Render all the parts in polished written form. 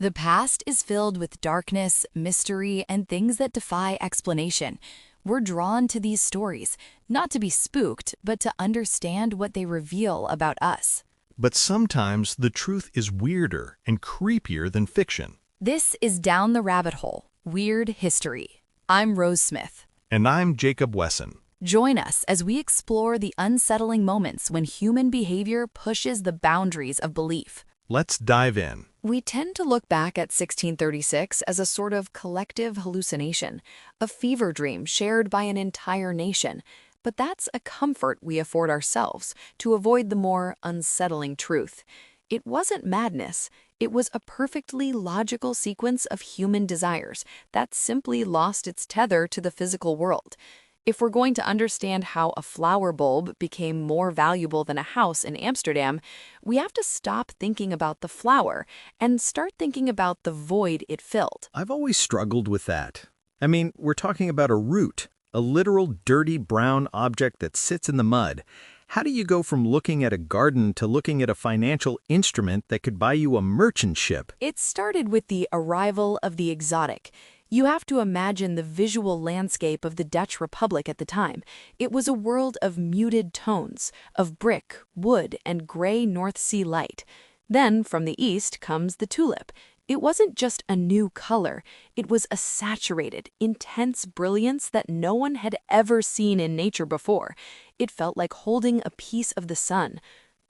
The past is filled with darkness, mystery, and things that defy explanation. We're drawn to these stories, not to be spooked, but to understand what they reveal about us. But sometimes the truth is weirder and creepier than fiction. This is Down the Rabbit Hole, Weird History. I'm Rose Smith. And I'm Jacob Wesson. Join us as we explore the unsettling moments when human behavior pushes the boundaries of belief. Let's dive in. We tend to look back at 1636 as a sort of collective hallucination, a fever dream shared by an entire nation. But that's a comfort we afford ourselves to avoid the more unsettling truth. It wasn't madness. It was a perfectly logical sequence of human desires that simply lost its tether to the physical world. If we're going to understand how a flower bulb became more valuable than a house in Amsterdam, we have to stop thinking about the flower and start thinking about the void it filled. I've always struggled with that. I mean, we're talking about a root, a literal dirty brown object that sits in the mud. How do you go from looking at a garden to looking at a financial instrument that could buy you a merchant ship? It started with the arrival of the exotic. You have to imagine the visual landscape of the Dutch Republic at the time. It was a world of muted tones, of brick, wood, and gray North Sea light. Then, from the east, comes the tulip. It wasn't just a new color. It was a saturated, intense brilliance that no one had ever seen in nature before. It felt like holding a piece of the sun.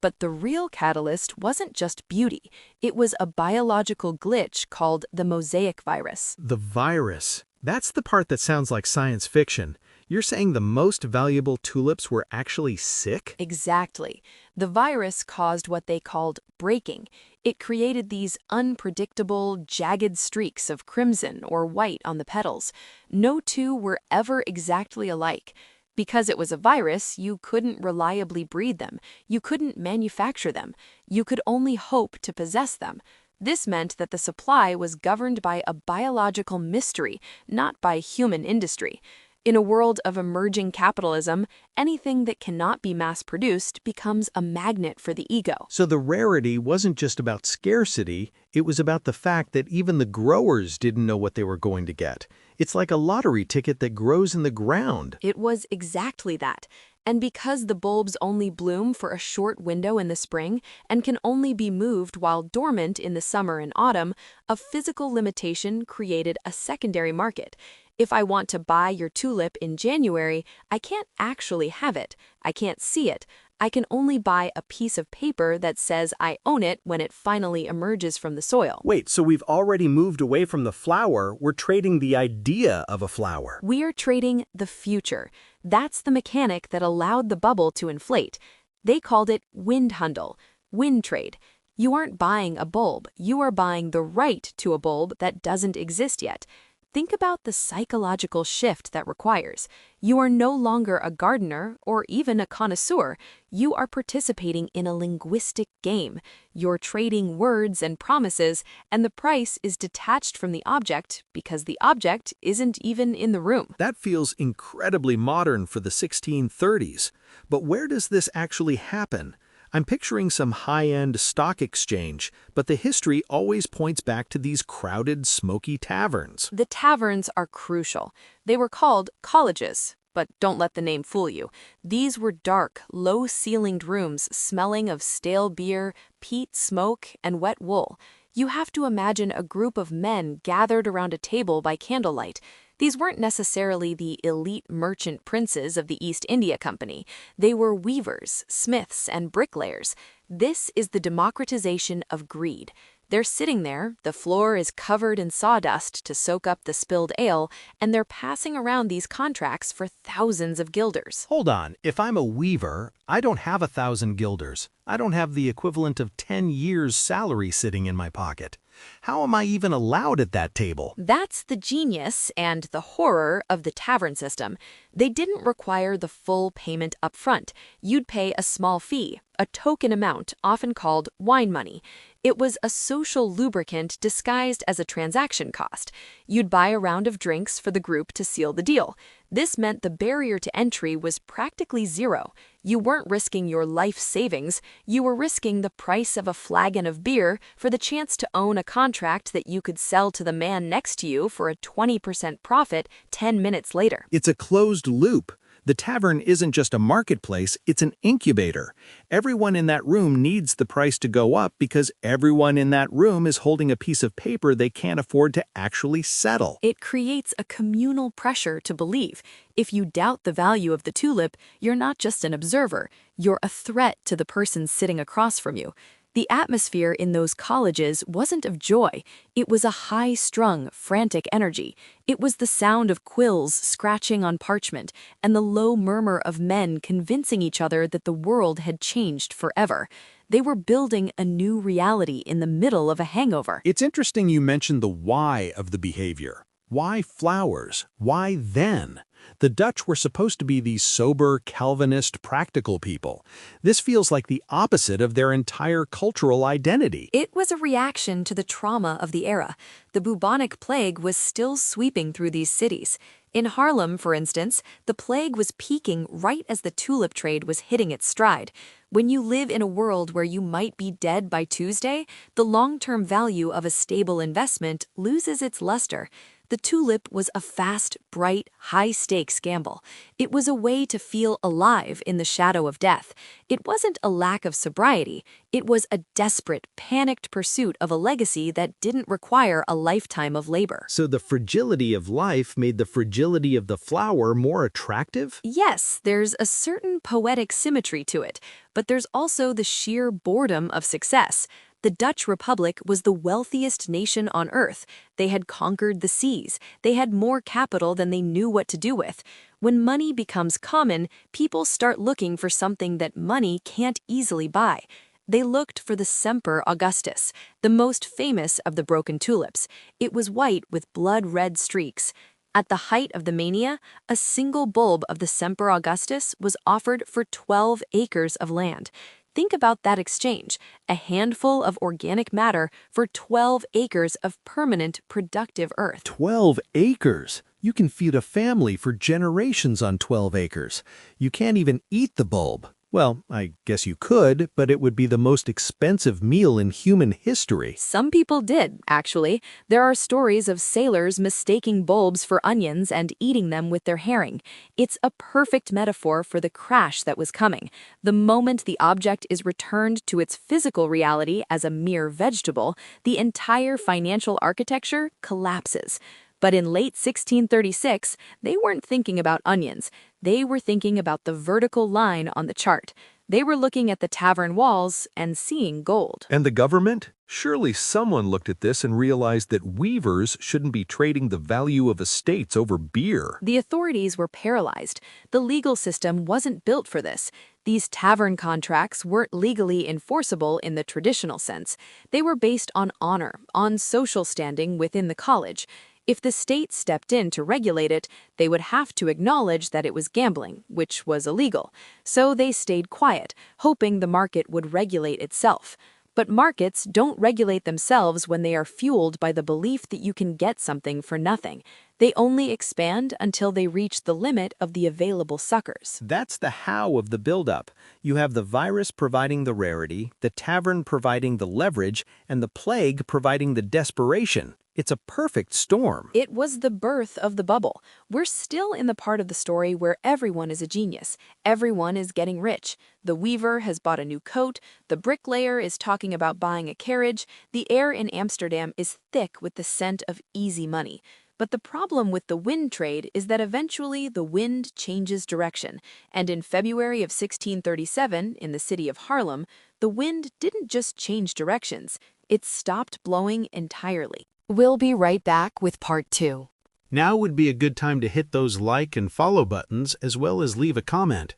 But the real catalyst wasn't just beauty. It was a biological glitch called the mosaic virus. The virus. That's the part that sounds like science fiction. You're saying the most valuable tulips were actually sick? Exactly. The virus caused what they called breaking. It created these unpredictable, jagged streaks of crimson or white on the petals. No two were ever exactly alike. Because it was a virus, you couldn't reliably breed them. You couldn't manufacture them. You could only hope to possess them. This meant that the supply was governed by a biological mystery, not by human industry. In a world of emerging capitalism, anything that cannot be mass-produced becomes a magnet for the ego. So the rarity wasn't just about scarcity, it was about the fact that even the growers didn't know what they were going to get. It's like a lottery ticket that grows in the ground. It was exactly that. And because the bulbs only bloom for a short window in the spring and can only be moved while dormant in the summer and autumn, a physical limitation created a secondary market. If I want to buy your tulip in January, I can't actually have it. I can't see it. I can only buy a piece of paper that says I own it when it finally emerges from the soil. Wait, so we've already moved away from the flower, we're trading the idea of a flower. We are trading the future. That's the mechanic that allowed the bubble to inflate. They called it windhandel, wind trade. You aren't buying a bulb, you are buying the right to a bulb that doesn't exist yet. Think about the psychological shift that requires. You are no longer a gardener or even a connoisseur. You are participating in a linguistic game. You're trading words and promises, and the price is detached from the object because the object isn't even in the room. That feels incredibly modern for the 1630s. But where does this actually happen? I'm picturing some high-end stock exchange, but the history always points back to these crowded, smoky taverns. The taverns are crucial. They were called colleges, but don't let the name fool you. These were dark, low-ceilinged rooms smelling of stale beer, peat smoke, and wet wool. You have to imagine a group of men gathered around a table by candlelight. These weren't necessarily the elite merchant princes of the East India Company. They were weavers, smiths, and bricklayers. This is the democratization of greed. They're sitting there, the floor is covered in sawdust to soak up the spilled ale, and they're passing around these contracts for thousands of guilders. Hold on, if I'm a weaver, I don't have 1,000 guilders. I don't have the equivalent of 10 years' salary sitting in my pocket. How am I even allowed at that table? That's the genius and the horror of the tavern system. They didn't require the full payment up front. You'd pay a small fee, a token amount, often called wine money. It was a social lubricant disguised as a transaction cost. You'd buy a round of drinks for the group to seal the deal. This meant the barrier to entry was practically zero. You weren't risking your life savings, you were risking the price of a flagon of beer for the chance to own a contract that you could sell to the man next to you for a 20% profit 10 minutes later. It's a closed loop. The tavern isn't just a marketplace, it's an incubator. Everyone in that room needs the price to go up because everyone in that room is holding a piece of paper they can't afford to actually settle. It creates a communal pressure to believe. If you doubt the value of the tulip, you're not just an observer, you're a threat to the person sitting across from you. The atmosphere in those colleges wasn't of joy. It was a high-strung, frantic energy. It was the sound of quills scratching on parchment and the low murmur of men convincing each other that the world had changed forever. They were building a new reality in the middle of a hangover. It's interesting you mentioned the why of the behavior. Why flowers? Why then? The Dutch were supposed to be these sober, Calvinist, practical people. This feels like the opposite of their entire cultural identity. It was a reaction to the trauma of the era. The bubonic plague was still sweeping through these cities. In Haarlem, for instance, the plague was peaking right as the tulip trade was hitting its stride. When you live in a world where you might be dead by Tuesday, the long-term value of a stable investment loses its luster. The tulip was a fast, bright, high-stakes gamble. It was a way to feel alive in the shadow of death. It wasn't a lack of sobriety. It was a desperate, panicked pursuit of a legacy that didn't require a lifetime of labor. So the fragility of life made the fragility of the flower more attractive? Yes, there's a certain poetic symmetry to it, but there's also the sheer boredom of success. The Dutch Republic was the wealthiest nation on earth. They had conquered the seas. They had more capital than they knew what to do with. When money becomes common, people start looking for something that money can't easily buy. They looked for the Semper Augustus, the most famous of the broken tulips. It was white with blood-red streaks. At the height of the mania, a single bulb of the Semper Augustus was offered for 12 acres of land. Think about that exchange, a handful of organic matter for 12 acres of permanent, productive earth. 12 acres? You can feed a family for generations on 12 acres. You can't even eat the bulb. Well, I guess you could, but it would be the most expensive meal in human history. Some people did, actually. There are stories of sailors mistaking bulbs for onions and eating them with their herring. It's a perfect metaphor for the crash that was coming. The moment the object is returned to its physical reality as a mere vegetable, the entire financial architecture collapses. But in late 1636, they weren't thinking about onions. They were thinking about the vertical line on the chart. They were looking at the tavern walls and seeing gold. And the government? Surely someone looked at this and realized that weavers shouldn't be trading the value of estates over beer. The authorities were paralyzed. The legal system wasn't built for this. These tavern contracts weren't legally enforceable in the traditional sense. They were based on honor, on social standing within the college. If the state stepped in to regulate it, they would have to acknowledge that it was gambling, which was illegal. So they stayed quiet, hoping the market would regulate itself. But markets don't regulate themselves when they are fueled by the belief that you can get something for nothing. They only expand until they reach the limit of the available suckers. That's the how of the buildup. You have the virus providing the rarity, the tavern providing the leverage, and the plague providing the desperation. It's a perfect storm. It was the birth of the bubble. We're still in the part of the story where everyone is a genius. Everyone is getting rich. The weaver has bought a new coat. The bricklayer is talking about buying a carriage. The air in Amsterdam is thick with the scent of easy money. But the problem with the wind trade is that eventually the wind changes direction. And in February of 1637, in the city of Haarlem, the wind didn't just change directions. It stopped blowing entirely. We'll be right back with part 2. Now would be a good time to hit those like and follow buttons as well as leave a comment.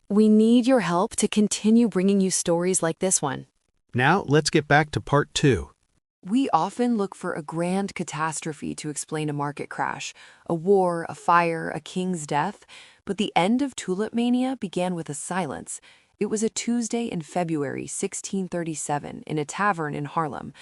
We need your help to continue bringing you stories like this one. Now let's get back to part 2. We often look for a grand catastrophe to explain a market crash, a war, a fire, a king's death, but the end of Tulip Mania began with a silence. It was a Tuesday in February 1637 in a tavern in Haarlem.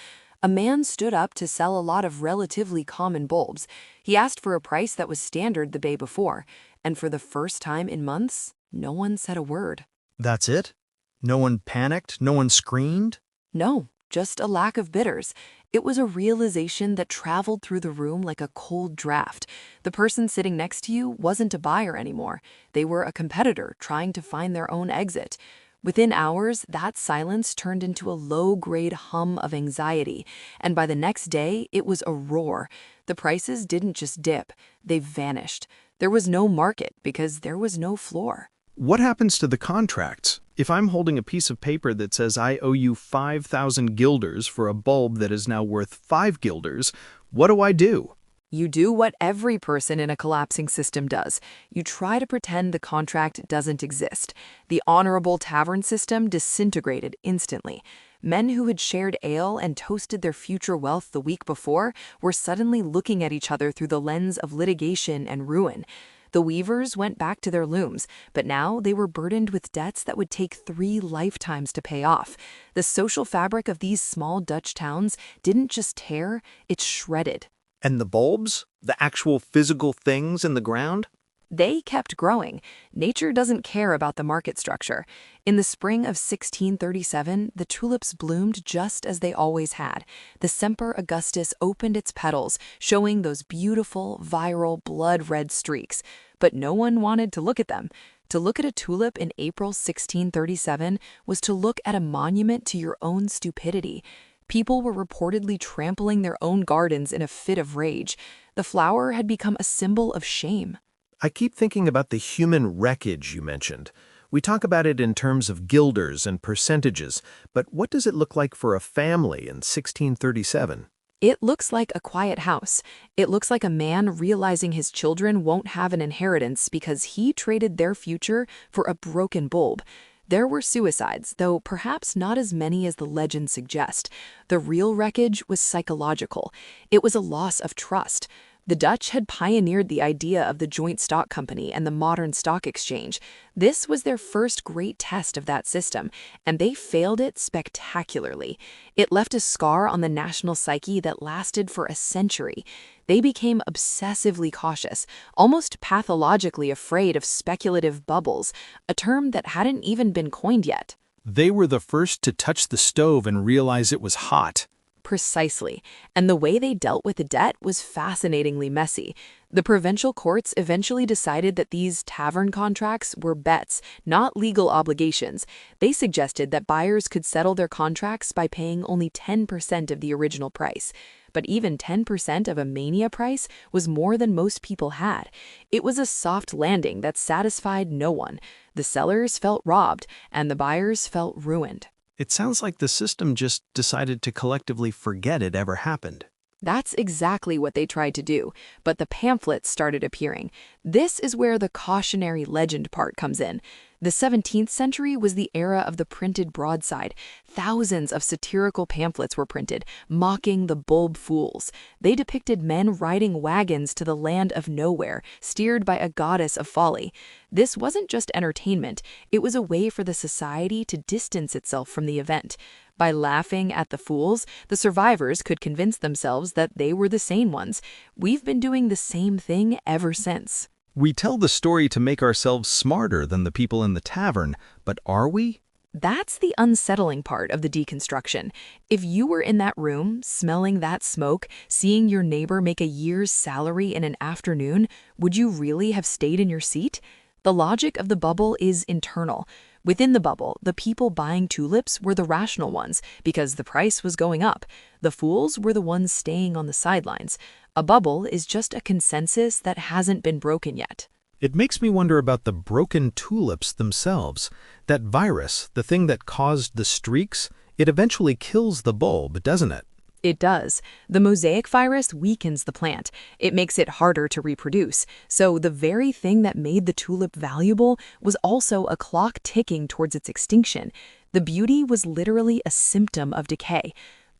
A man stood up to sell a lot of relatively common bulbs. He asked for a price that was standard the day before, and for the first time in months, no one said a word. That's it? No one panicked? No one screamed? No, just a lack of bidders. It was a realization that traveled through the room like a cold draft. The person sitting next to you wasn't a buyer anymore. They were a competitor trying to find their own exit. Within hours, that silence turned into a low-grade hum of anxiety, and by the next day, it was a roar. The prices didn't just dip, they vanished. There was no market because there was no floor. What happens to the contracts? If I'm holding a piece of paper that says I owe you 5,000 guilders for a bulb that is now worth 5 guilders, what do I do? You do what every person in a collapsing system does. You try to pretend the contract doesn't exist. The honorable tavern system disintegrated instantly. Men who had shared ale and toasted their future wealth the week before were suddenly looking at each other through the lens of litigation and ruin. The weavers went back to their looms, but now they were burdened with debts that would take 3 lifetimes to pay off. The social fabric of these small Dutch towns didn't just tear, it shredded. And the bulbs? The actual physical things in the ground? They kept growing. Nature doesn't care about the market structure. In the spring of 1637, the tulips bloomed just as they always had. The Semper Augustus opened its petals, showing those beautiful, viral, blood-red streaks. But no one wanted to look at them. To look at a tulip in April 1637 was to look at a monument to your own stupidity. People were reportedly trampling their own gardens in a fit of rage. The flower had become a symbol of shame. I keep thinking about the human wreckage you mentioned. We talk about it in terms of guilders and percentages, but what does it look like for a family in 1637? It looks like a quiet house. It looks like a man realizing his children won't have an inheritance because he traded their future for a broken bulb. There were suicides, though perhaps not as many as the legends suggest. The real wreckage was psychological. It was a loss of trust. The Dutch had pioneered the idea of the joint stock company and the modern stock exchange. This was their first great test of that system, and they failed it spectacularly. It left a scar on the national psyche that lasted for a century. They became obsessively cautious, almost pathologically afraid of speculative bubbles, a term that hadn't even been coined yet. They were the first to touch the stove and realize it was hot. Precisely, and the way they dealt with the debt was fascinatingly messy. The provincial courts eventually decided that these tavern contracts were bets, not legal obligations. They suggested that buyers could settle their contracts by paying only 10% of the original price. But even 10% of a mania price was more than most people had. It was a soft landing that satisfied no one. The sellers felt robbed, and the buyers felt ruined. It sounds like the system just decided to collectively forget it ever happened. That's exactly what they tried to do, but the pamphlets started appearing. This is where the cautionary legend part comes in. The 17th century was the era of the printed broadside. Thousands of satirical pamphlets were printed, mocking the bulb fools. They depicted men riding wagons to the land of nowhere, steered by a goddess of folly. This wasn't just entertainment, it was a way for the society to distance itself from the event. By laughing at the fools, the survivors could convince themselves that they were the sane ones. We've been doing the same thing ever since. We tell the story to make ourselves smarter than the people in the tavern, but are we? That's the unsettling part of the deconstruction. If you were in that room, smelling that smoke, seeing your neighbor make a year's salary in an afternoon, would you really have stayed in your seat? The logic of the bubble is internal. Within the bubble, the people buying tulips were the rational ones because the price was going up. The fools were the ones staying on the sidelines. A bubble is just a consensus that hasn't been broken yet. It makes me wonder about the broken tulips themselves. That virus, the thing that caused the streaks, it eventually kills the bulb, doesn't it? It does. The mosaic virus weakens the plant. It makes it harder to reproduce. So the very thing that made the tulip valuable was also a clock ticking towards its extinction. The beauty was literally a symptom of decay.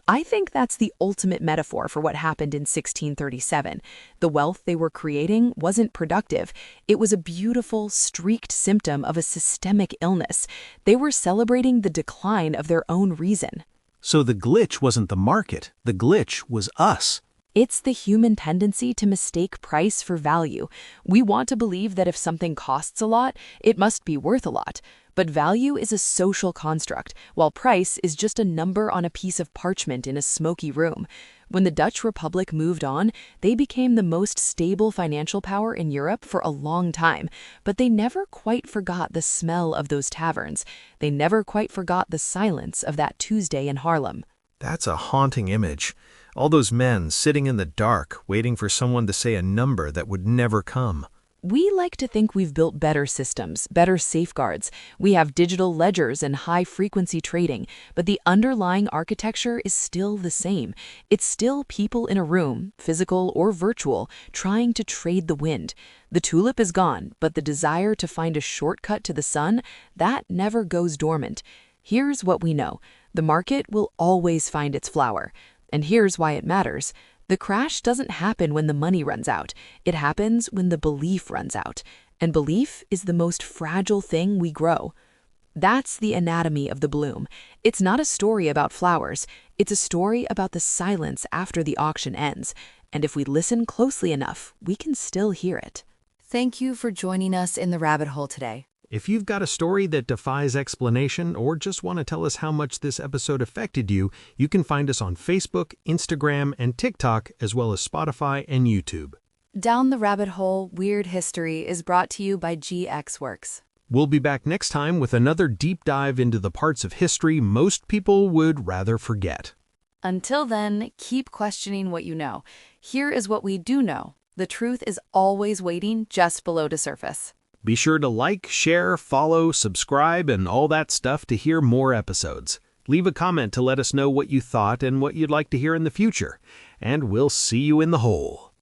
I think that's the ultimate metaphor for what happened in 1637. The wealth they were creating wasn't productive. It was a beautiful, streaked symptom of a systemic illness. They were celebrating the decline of their own reason. So the glitch wasn't the market, the glitch was us. It's the human tendency to mistake price for value. We want to believe that if something costs a lot, it must be worth a lot. But value is a social construct, while price is just a number on a piece of parchment in a smoky room. When the Dutch Republic moved on, they became the most stable financial power in Europe for a long time, but they never quite forgot the smell of those taverns. They never quite forgot the silence of that Tuesday in Haarlem. That's a haunting image. All those men sitting in the dark, waiting for someone to say a number that would never come. We like to think we've built better systems, better safeguards. We have digital ledgers and high-frequency trading, but the underlying architecture is still the same. It's still people in a room, physical or virtual, trying to trade the wind. The tulip is gone, but the desire to find a shortcut to the sun, that never goes dormant. Here's what we know. The market will always find its flower. And here's why it matters. The crash doesn't happen when the money runs out. It happens when the belief runs out. And belief is the most fragile thing we grow. That's the anatomy of the bloom. It's not a story about flowers. It's a story about the silence after the auction ends. And if we listen closely enough, we can still hear it. Thank you for joining us in the rabbit hole today. If you've got a story that defies explanation or just want to tell us how much this episode affected you, you can find us on Facebook, Instagram, and TikTok, as well as Spotify and YouTube. Down the Rabbit Hole, Weird History is brought to you by GX Works. We'll be back next time with another deep dive into the parts of history most people would rather forget. Until then, keep questioning what you know. Here is what we do know. The truth is always waiting just below the surface. Be sure to like, share, follow, subscribe, and all that stuff to hear more episodes. Leave a comment to let us know what you thought and what you'd like to hear in the future. And we'll see you in the hole.